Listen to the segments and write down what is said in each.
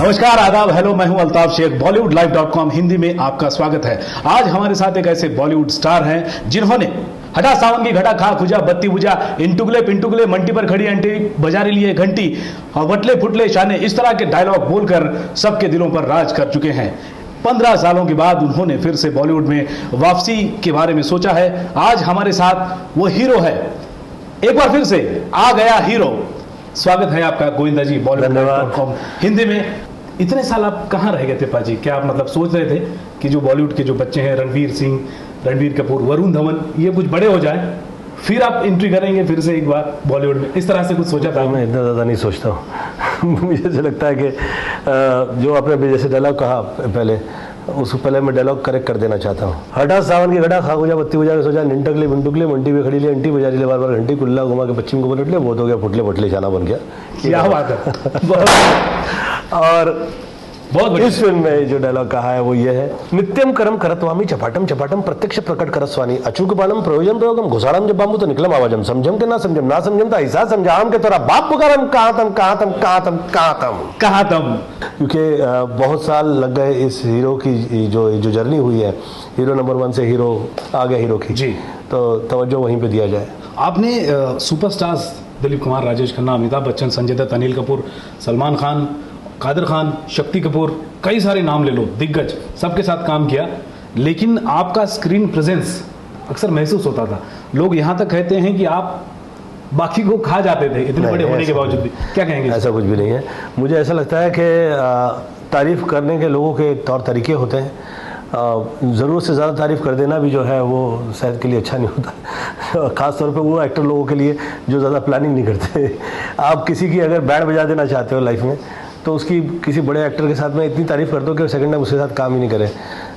नमस्कार, आदाब, हेलो, मैं हूं अल्ताफ शेख। बॉलीवुडलाइव.com हिंदी में आपका स्वागत है। आज हमारे साथ एक ऐसे बॉलीवुड स्टार हैं जिन्होंने हटा सावन की घटा खा खुजा बत्ती बुझा, इंटुगले पिंटुगले मंटी पर खड़ी अंटी बजारी लिए घंटी, वटले फुटले शाने, इस तरह के डायलॉग बोलकर सबके दिलों पर राज कर चुके हैं। 15 सालों के बाद उन्होंने फिर से बॉलीवुड में वापसी के बारे में सोचा है। आज हमारे साथ वो हीरो है, एक बार फिर से आ गया हीरो। स्वागत है आपका गोविंदा जी बॉलीवुड.com हिंदी में। इतने साल आप कहाँ रह गए थे पाजी? क्या आप मतलब सोच रहे थे कि जो बॉलीवुड के जो बच्चे हैं, रणवीर सिंह, रणबीर कपूर, वरुण धवन, ये कुछ बड़े हो जाए फिर आप एंट्री करेंगे फिर से एक बार बॉलीवुड में? इस तरह से कुछ सोचा था? मैं इतना ज़्यादा नहीं सोचता हूँ। मुझे ऐसा लगता है कि जो आपने जैसे डायलॉग कहा पहले, उसको पहले मैं डायलॉग करेक्ट कर देना चाहता हूँ। हटा सावन की घटा खा खुजा बत्ती बुझा के सोचा, निंटकले बिंटुकले मंटी पे खड़ी ले अंटी बजारी ले, बार बार घंटी कुल्ला घुमा के पश्चिम को पलट ले, बहुत हो गया फुटले फुटले शाना बन गया। क्या बात है। और बहुत इस फिल्म में जो डायलॉग कहा है वो ये है, नित्यम करम करतवामी चपाटम चपाटम प्रत्यक्ष प्रकट करस्वानी अचूक बाणम प्रयोजन प्रयोगम घुसाड़म जब बामू तो निकलम आवाजम समझम के ना समझम तो ऐसा समझाम के तोरा बाप पुकारम कहाँ तम कहाँ तम कहाँ तम कहाँ तम कहाँ तम। क्योंकि बहुत साल लग गए इस हीरो की जो जर्नी हुई है, हीरो नंबर 1 से हीरो आ गया हीरो की जी, तो तवज्जो वहीं पे दिया जाए। आपने सुपरस्टार्स दिलीप कुमार, राजेश खन्ना, अमिताभ बच्चन, संजय दत्त, अनिल कपूर, सलमान खान, कादर खान, शक्ति कपूर, कई सारे नाम ले लो, दिग्गज, सबके साथ काम किया, लेकिन आपका स्क्रीन प्रेजेंस अक्सर महसूस होता था। लोग यहाँ तक कहते हैं कि आप बाकी को खा जाते थे इतने बड़े होने के बावजूद भी। क्या कहेंगे? ऐसा कुछ भी नहीं है। मुझे ऐसा लगता है कि तारीफ करने के लोगों के तौर तरीके होते हैं। ज़रूरत से ज़्यादा तारीफ़ कर देना भी जो है वो शायद के लिए अच्छा नहीं होता। ख़ास तौर पे वो एक्टर लोगों के लिए जो ज़्यादा प्लानिंग नहीं करते। आप किसी की अगर बैंड बजा देना चाहते हो लाइफ में, तो उसकी किसी बड़े एक्टर के साथ में इतनी तारीफ़ कर दो कि सेकंड टाइम उसके साथ काम ही नहीं करे।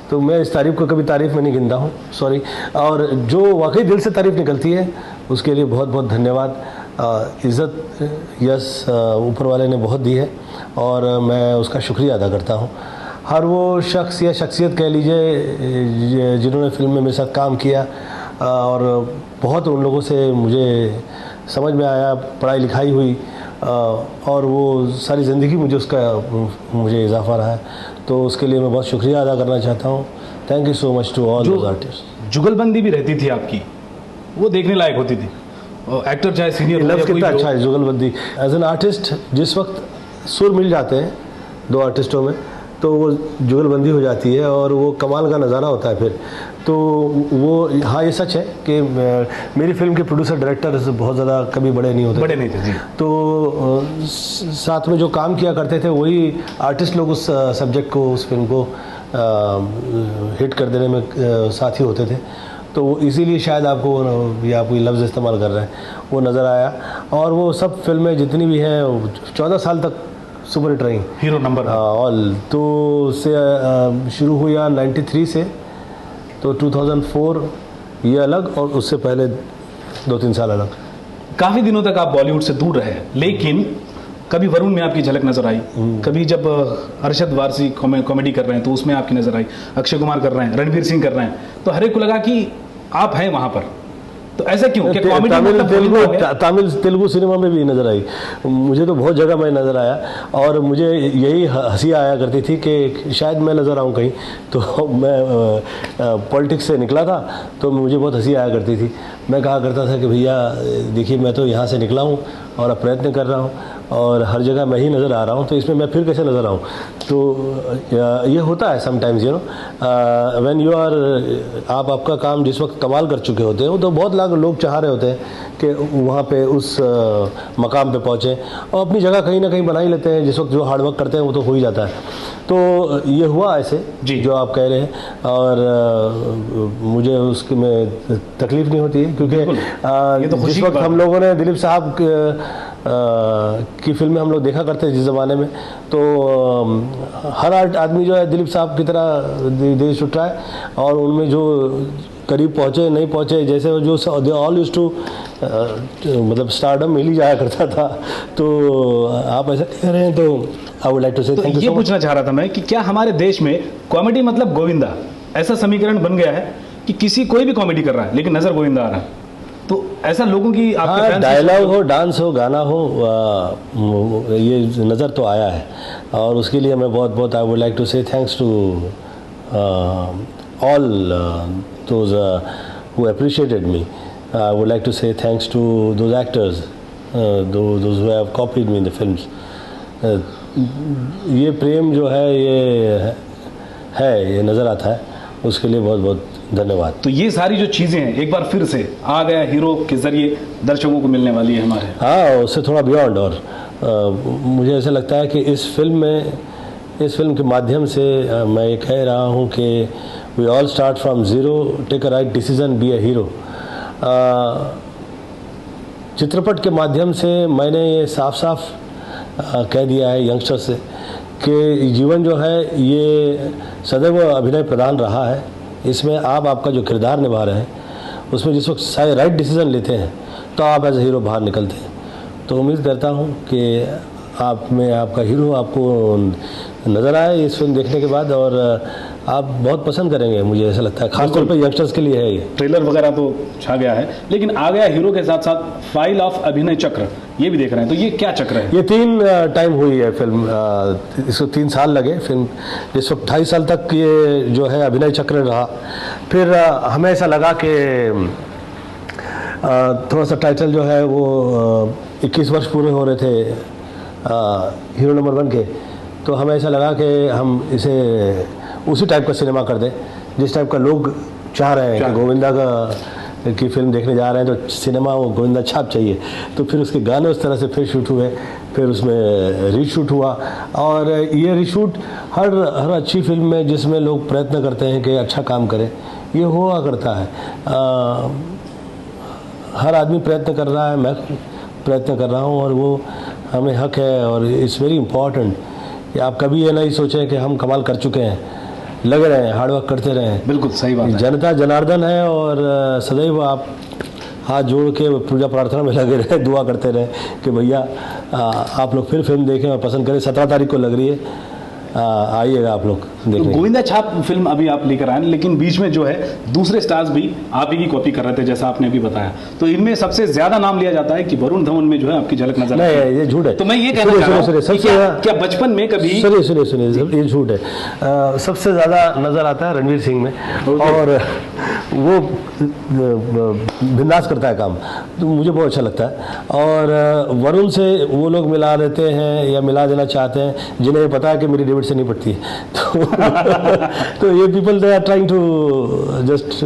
तो मैं इस तारीफ़ को कभी तारीफ़ में नहीं गिनता हूँ, सॉरी। और जो वाकई दिल से तारीफ़ निकलती है उसके लिए बहुत बहुत धन्यवाद। इज़्ज़त यस ऊपर वाले ने बहुत दी है और मैं उसका शुक्रिया अदा करता हूँ। हर वो शख्स या शख्सियत कह लीजिए जिन्होंने फिल्म में मेरे साथ काम किया, और बहुत उन लोगों से मुझे समझ में आया, पढ़ाई लिखाई हुई, और वो सारी ज़िंदगी मुझे इजाफा रहा है। तो उसके लिए मैं बहुत शुक्रिया अदा करना चाहता हूँ। Thank you so much to all those artist. जुगलबंदी भी रहती थी आपकी, वो देखने लायक होती थी। एक्टर चाहे सीनियर, लफ्ज़ कितना अच्छा है जुगलबंदी। एज एन आर्टिस्ट जिस वक्त सुर मिल जाते हैं दो आर्टिस्टों में, तो वो जुगलबंदी हो जाती है और वो कमाल का नज़ारा होता है फिर। तो वो हाँ, ये सच है कि मेरी फिल्म के प्रोड्यूसर डायरेक्टर बहुत ज़्यादा कभी बड़े नहीं थे जी। तो साथ में जो काम किया करते थे वही आर्टिस्ट लोग उस सब्जेक्ट को, उस फिल्म को हिट कर देने में साथी होते थे। तो इसीलिए शायद आपको या कोई लफ्ज़ इस्तेमाल कर रहे हैं वो नज़र आया। और वो सब फिल्में जितनी भी हैं 14 साल तक सुपर हिट रही। हीरो नंबर ऑल तो से शुरू हुआ 93 से, तो 2004 ये अलग, और उससे पहले 2-3 साल अलग। काफ़ी दिनों तक आप बॉलीवुड से दूर रहे, लेकिन कभी वरुण में आपकी झलक नजर आई, कभी जब अरशद वारसी कॉमेडी कर रहे हैं तो उसमें आपकी नजर आई, अक्षय कुमार कर रहे हैं, रणवीर सिंह कर रहे हैं, तो हर एक को लगा कि आप हैं वहाँ पर। तो ऐसा क्यों? तमिल तेलुगु सिनेमा में भी नज़र आई मुझे, तो बहुत जगह मैं नज़र आया, और मुझे यही हंसी आया करती थी कि शायद मैं नज़र आऊँ कहीं। तो मैं पॉलिटिक्स से निकला था तो मुझे बहुत हंसी आया करती थी। मैं कहा करता था कि भैया देखिए, मैं तो यहाँ से निकला हूँ और अब प्रयत्न कर रहा हूँ और हर जगह मैं ही नज़र आ रहा हूँ, तो इसमें मैं फिर कैसे नज़र आऊँ? तो ये होता है sometimes, you know, when you are, आप आपका काम जिस वक्त कमाल कर चुके होते हो, तो बहुत लोग चाह रहे होते हैं कि वहाँ पे उस मकाम पे पहुँचे, और अपनी जगह कहीं ना कहीं बना ही लेते हैं। जिस वक्त जो हार्डवर्क करते हैं वो तो हो ही जाता है। तो ये हुआ ऐसे जी, जो आप कह रहे हैं, और मुझे उसकी में तकलीफ़ नहीं होती है, क्योंकि जिस वक्त हम लोगों ने दिलीप साहब की फिल्में हम लोग देखा करते हैं जिस ज़माने में, तो हर आदमी जो है दिलीप साहब की तरह दे छुट्टा है, और उनमें जो करीब पहुँचे नहीं पहुँचे, जैसे जो ऑल यूज्ड टू मतलब स्टारडम मिल ही जाया करता था। तो आप ऐसा कह रहे हैं तो आई would like to say thank you. ये पूछना चाह रहा था मैं कि क्या हमारे देश में कॉमेडी मतलब गोविंदा, ऐसा समीकरण बन गया है कि कोई भी कॉमेडी कर रहा है लेकिन नज़र गोविंदा आ रहा है? तो ऐसा लोगों की आपके हाँ, fans की डायलॉग हो, डांस हो, गाना हो, ये नज़र तो आया है। और उसके लिए मैं बहुत बहुत I would like to say thanks to all those who appreciated me. I would like to say thanks to those actors, those who have copied me in the films. ये प्रेम जो है ये नज़र आता है, उसके लिए बहुत बहुत धन्यवाद। तो ये सारी जो चीज़ें हैं एक बार फिर से आ गया हीरो के जरिए दर्शकों को मिलने वाली है हमारे। हाँ, उससे थोड़ा बियॉन्ड। और मुझे ऐसा लगता है कि इस फिल्म के माध्यम से मैं ये कह रहा हूँ कि we all start from zero, take a right decision, be a hero. चित्रपट के माध्यम से मैंने ये साफ साफ कह दिया है यंगस्टर से कि जीवन जो है ये सदैव अभिनय प्रधान रहा है। इसमें आप आपका जो किरदार निभा रहे हैं उसमें जिस वक्त सारे राइट डिसीजन लेते हैं तो आप एज ए हीरो बाहर निकलते हैं। तो उम्मीद करता हूँ कि आप में आपका हीरो आपको नज़र आए इस फिल्म देखने के बाद, और आप बहुत पसंद करेंगे, मुझे ऐसा लगता है। खासतौर पर यंगस्टर्स के लिए है ये। ट्रेलर वगैरह तो छा गया है, लेकिन आ गया हीरो के साथ साथ फाइल ऑफ अभिनय चक्र, ये भी देख रहे हैं। तो ये क्या चक्र है? ये 3 टाइम हुई है फिल्म, इसको 3 साल लगे फिल्म। जिस वक्त 2.5 साल तक ये जो है अभिनय चक्र रहा, फिर हमें ऐसा लगा कि थोड़ा सा टाइटल जो है वो 21 वर्ष पूरे हो रहे थे हीरो नंबर 1 के, तो हमें ऐसा लगा कि हम इसे उसी टाइप का सिनेमा कर दें जिस टाइप का लोग चाह रहे हैं कि गोविंदा की फिल्म देखने जा रहे हैं तो सिनेमा वो गोविंदा छाप चाहिए। तो फिर उसके गाने उस तरह से फिर शूट हुए, फिर उसमें रीशूट हुआ। और ये रीशूट हर अच्छी फिल्म में जिसमें लोग प्रयत्न करते हैं कि अच्छा काम करें, ये हुआ करता है। हर आदमी प्रयत्न कर रहा है, मैं प्रयत्न कर रहा हूँ, और वो हमें हक है। और इट्स वेरी इम्पॉर्टेंट कि आप कभी ये नहीं सोचें कि हम कमाल कर चुके हैं, लगे रहें, हार्डवर्क करते रहें। बिल्कुल सही बात है। जनता जनार्दन है, और सदैव आप हाथ जोड़ के पूजा प्रार्थना में लगे रहे, दुआ करते रहे कि भैया आप लोग फिर फिल्म देखें और पसंद करें। 17 तारीख को लग रही है, आइएगा आप लोग देखने। तो गोविंदा छाप फिल्म अभी आप लेकर आए, लेकिन बीच में जो है दूसरे स्टार्स भी आप ही की कॉपी कर रहे थे, जैसा आपने अभी बताया। तो इनमें सबसे ज्यादा नाम लिया जाता है कि वरुण धवन में जो है आपकी झलक नजर नहीं, ये झूठ है। तो मैं ये कहना चाह रहा हूं कि क्या बचपन में कभी सुनिए, ये झूठ है। सबसे ज्यादा नजर आता है रणवीर सिंह में, और वो बिंदास करता है काम, तो मुझे बहुत अच्छा लगता है। और वरुण से वो लोग मिला देते हैं या मिला देना चाहते हैं जिन्हें पता है कि मेरी डेविड से नहीं पड़ती है। तो ये people they are trying to just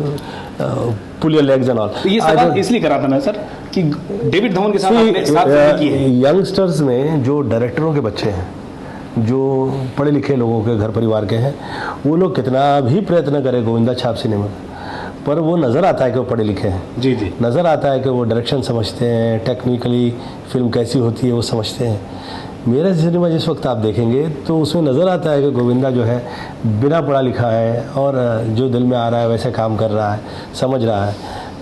pull your legs and all. ये सवाल इसलिए करा था मैं सर कि डेविड धवन के साथ आपने साथ फिल्म की है। यंगस्टर्स में जो डायरेक्टरों के बच्चे हैं, जो पढ़े लिखे लोगों के घर परिवार के हैं, वो लोग कितना भी प्रयत्न करें गोविंदा छाप सिनेमा, पर वो नज़र आता है कि वो पढ़े लिखे हैं। जी जी, नज़र आता है कि वो डायरेक्शन समझते हैं, टेक्निकली फिल्म कैसी होती है वो समझते हैं। मेरा सिनेमा जिस वक्त आप देखेंगे तो उसमें नज़र आता है कि गोविंदा जो है बिना पढ़ा लिखा है, और जो दिल में आ रहा है वैसे काम कर रहा है, समझ रहा है।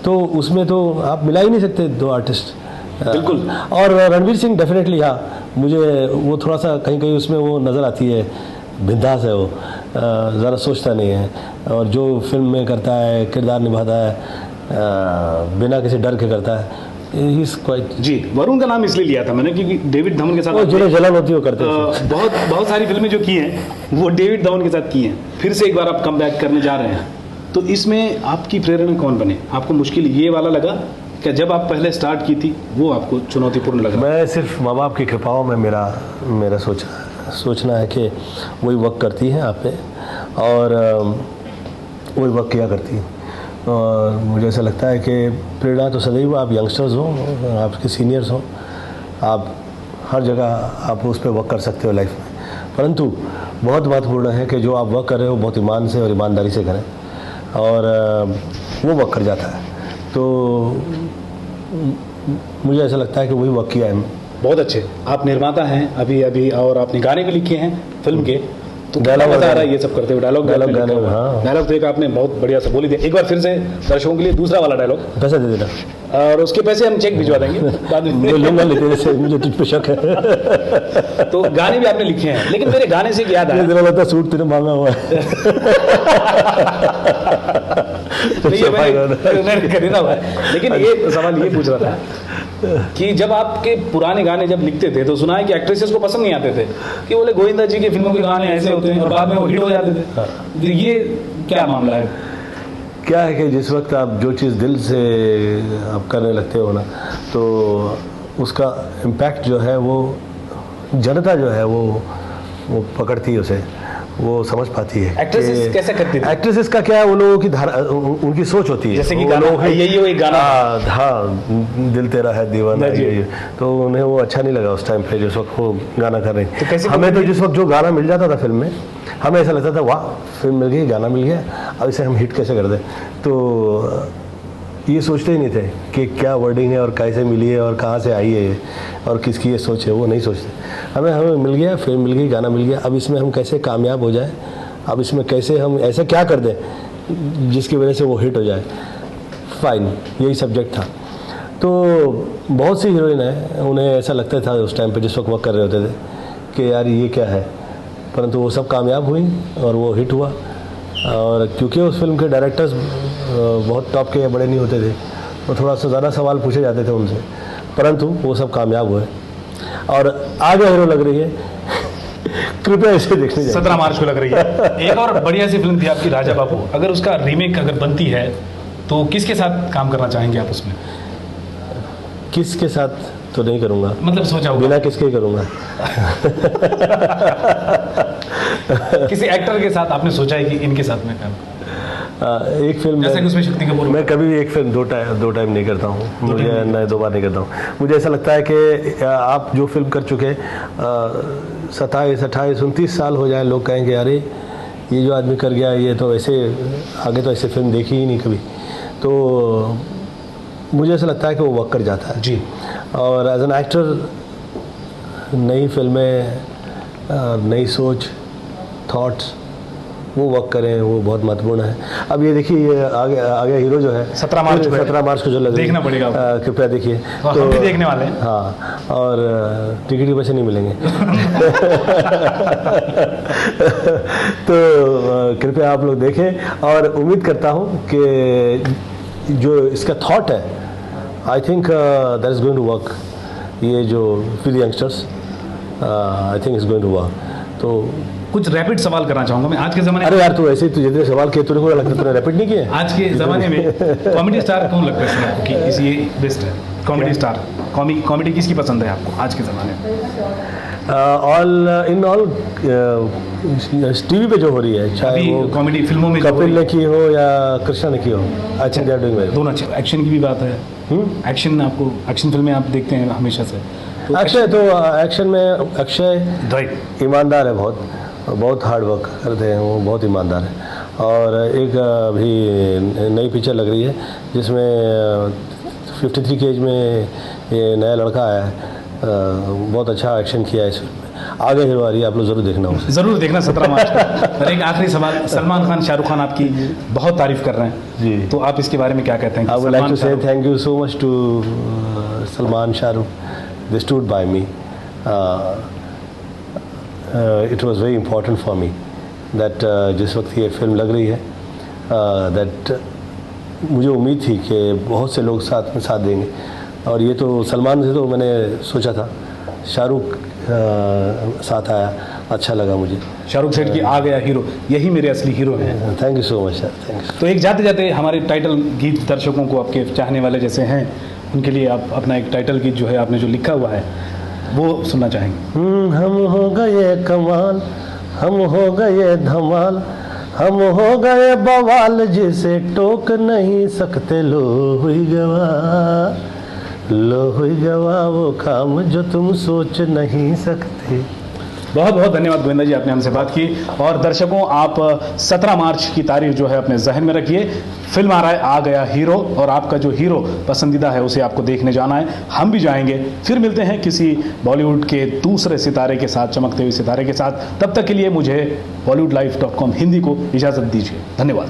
तो उसमें तो आप मिला ही नहीं सकते 2 आर्टिस्ट। बिल्कुल। और रणवीर सिंह डेफिनेटली, हाँ, मुझे वो थोड़ा सा कहीं कहीं उसमें वो नज़र आती है, बिंदास है वो, ज़रा सोचता नहीं है, और जो फिल्म में करता है, किरदार निभाता है, बिना किसी डर के करता है। जी, वरुण का नाम इसलिए लिया था मैंने क्योंकि डेविड धवन के साथ जिन्हें जलन होती है वो करते हैं। बहुत सारी फिल्में जो की हैं वो डेविड धवन के साथ की हैं। फिर से एक बार आप कम बैक करने जा रहे हैं, तो इसमें आपकी प्रेरणा कौन बने? आपको मुश्किल ये वाला लगा क्या जब आप पहले स्टार्ट की थी वो आपको चुनौतीपूर्ण लगा? मैं सिर्फ माँ बाप की कृपाओं में मेरा सोचना है कि वही वक्त करती है आप पे, और वही वक्त किया करती है। और मुझे ऐसा लगता है कि प्रेरणा तो सदैव आप यंगस्टर्स हो, आपके सीनियर्स हो, आप हर जगह आप उस पर वर्क कर सकते हो लाइफ में। परंतु बहुत महत्वपूर्ण है कि जो आप वर्क कर रहे हो बहुत ईमान से और ईमानदारी से करें, और वो वर्क कर जाता है। तो मुझे ऐसा लगता है कि वही वर्क किया है। बहुत अच्छे, आप निर्माता हैं अभी और आपने गाने भी लिखे हैं फिल्म के, तो डायलॉग बता रहा है ये सब करते हो? डायलॉग गाने, हाँ। डायलॉग तो एक आपने बहुत बढ़िया सा बोली दिया। एक बार फिर से दर्शकों के लिए दूसरा वाला डायलॉग पैसा दे देना, और उसके पैसे हम चेक भिजवा देंगे बाद में। लूंगा, लेकिन मुझे तुझ पे शक है। तो गाने भी आपने लिखे हैं, लेकिन मेरे गाने से याद आया, लगता सूट तेरे मांगा हुआ है। ये मैंने खरीदा हुआ है। लेकिन ये सवाल ये पूछ रहा था कि जब आपके पुराने गाने जब लिखते थे तो सुना है कि एक्ट्रेसेस को पसंद नहीं आते थे, कि बोले गोविंदा जी की फिल्मों के गाने ऐसे होते हैं और बाद में वो हिट हो जाते थे। तो ये क्या मामला है? क्या है कि जिस वक्त आप जो चीज़ दिल से आप करने लगते हो ना, तो उसका इम्पैक्ट जो है वो जनता जो है वो पकड़ती है उसे, वो समझ पाती है। एक्ट्रेसेस कैसे करती थी? एक्ट्रेसेस का क्या है, वो लोगों की धारा, उनकी सोच होती है। जैसे कि गाना यही हो, एक गाना हाँ, दिल तेरा है दीवाना, ये तो उन्हें वो अच्छा नहीं लगा उस टाइम पे जिस वक्त वो गाना कर रहे हैं। तो हमें तो जिस वक्त जो गाना मिल जाता था फिल्म में, हमें ऐसा लगता था वाह फिल्म मिल गई, गाना मिल गया, अब इसे हम हिट कैसे कर दें। तो ये सोचते ही नहीं थे कि क्या वर्डिंग है और कैसे मिली है और कहाँ से आई है और किसकी ये सोच है, वो नहीं सोचते। हमें मिल गया, फिल्म मिल गई, गाना मिल गया, अब इसमें हम कैसे कामयाब हो जाए, अब इसमें कैसे हम ऐसा क्या कर दें जिसकी वजह से वो हिट हो जाए। फाइन, यही सब्जेक्ट था। तो बहुत सी हीरोइन है, उन्हें ऐसा लगता था उस टाइम पे जिस वक्त वर्क कर रहे होते थे कि यार ये क्या है, परंतु वो सब कामयाब हुई और वो हिट हुआ। और क्योंकि उस फिल्म के डायरेक्टर्स बहुत टॉप के या बड़े नहीं होते थे, तो थोड़ा सा ज़्यादा सवाल पूछे जाते थे उनसे, परंतु वो सब कामयाब हुए और आगे हीरो लग रही है। कृपया इसे देखने जाइए। 17 मार्च को लग रही है। एक और बढ़िया सी फिल्म थी आपकी राजा बाबू, अगर उसका रीमेक अगर बनती है तो किसके साथ काम करना चाहेंगे आप उसमें? किसके साथ तो नहीं करूँगा, मतलब सोचा होगा बिना किसके करूँगा। किसी एक्टर के साथ आपने सोचा है कि इनके साथ में काम? एक फिल्म जैसे कि उसमें शक्ति कपूर। मैं कभी भी एक फिल्म दो टाइम नहीं करता हूँ, मुझे मैं 2 बार नहीं करता हूँ। मुझे ऐसा लगता है कि आप जो फिल्म कर चुके 27, 28, 29 साल हो जाए, लोग कहेंगे अरे ये जो आदमी कर गया, ये तो ऐसे आगे तो ऐसे फिल्म देखी ही नहीं कभी। तो मुझे ऐसा लगता है कि वो वर्क कर जाता है जी। और एज एन एक्टर नई फिल्में, नई सोच, थॉट्स वो वर्क करें, वो बहुत महत्वपूर्ण है। अब ये देखिए, ये आगे हीरो जो है 17 मार्च को जो लग देखना पड़ेगा, कृपया देखिए। तो हम भी देखने वाले हैं। हाँ, और टिकट के पैसे नहीं मिलेंगे। तो कृपया आप लोग देखें और उम्मीद करता हूँ कि जो इसका थॉट है, I think that is going to work. ये जो with youngsters, I think is going to work. तो कुछ रैपिड सवाल करना चाहूंगा मैं आज के ज़माने में। अरे यार, तू ऐसे ही तू जितने सवाल किए तुझे को लगता है तूने रैपिड नहीं किए? आज के ज़माने में कॉमेडी स्टार कौन लगता है आपको कि ये बेस्ट है? कॉमेडी स्टार, कॉमेडी किसकी पसंद है आपको आज के ज़माने में? ऑल टीवी पे जो हो रही है, चाहे वो कॉमेडी फिल्मों में कपिल ने की हो या कृष्णा ने की हो, अच्छा दे आर डूइंग वेल। दोनों अच्छे। एक्शन की भी बात है, एक्शन आपको, एक्शन फिल्में आप देखते हैं हमेशा से? अक्षय तो एक्शन में अक्षय राइट, ईमानदार है, बहुत हार्ड वर्क करते हैं, वो बहुत ईमानदार है। और एक अभी नई पिक्चर लग रही है जिसमें 53 के एज में ये नया लड़का आया है, बहुत अच्छा एक्शन किया है इसमें। आगे हीरो आ रही है, आप लोग जरूर देखना उसे। जरूर देखना 17 मार्च को। और एक आखिरी सवाल, सलमान खान शाहरुख खान आपकी बहुत तारीफ कर रहे हैं जी, तो आप इसके बारे में क्या कहते हैं? I would like to say thank you so much to Salman, Shahrukh, they stood by me. It was very important for me that जिस वक्त ये फिल्म लग रही है, दैट मुझे उम्मीद थी कि बहुत से लोग साथ देंगे। और ये तो सलमान से तो मैंने सोचा था, शाहरुख साथ आया, अच्छा लगा मुझे। शाहरुख सेठ की आ गया हीरो, यही मेरे असली हीरो हैं। Thank you so much sir, thank you. तो एक जाते जाते हमारे टाइटल गीत दर्शकों को, आपके चाहने वाले जैसे हैं, उनके लिए आप अपना एक टाइटल गीत जो है आपने जो लिखा हुआ है वो सुनना चाहेंगे? हम हो गए कमाल, हम हो गए धमाल, हम हो गए बवाल, जिसे टोक नहीं सकते, लो हुई गवा, लो हुई गवा वो काम जो तुम सोच नहीं सकते। बहुत बहुत धन्यवाद गोविंदा जी, आपने हमसे बात की। और दर्शकों, आप 17 मार्च की तारीख जो है अपने जहन में रखिए। फिल्म आ रहा है आ गया हीरो, और आपका जो हीरो पसंदीदा है उसे आपको देखने जाना है, हम भी जाएंगे। फिर मिलते हैं किसी बॉलीवुड के दूसरे सितारे के साथ, चमकते हुए सितारे के साथ। तब तक के लिए मुझे bollywoodlife.com हिंदी को इजाज़त दीजिए। धन्यवाद।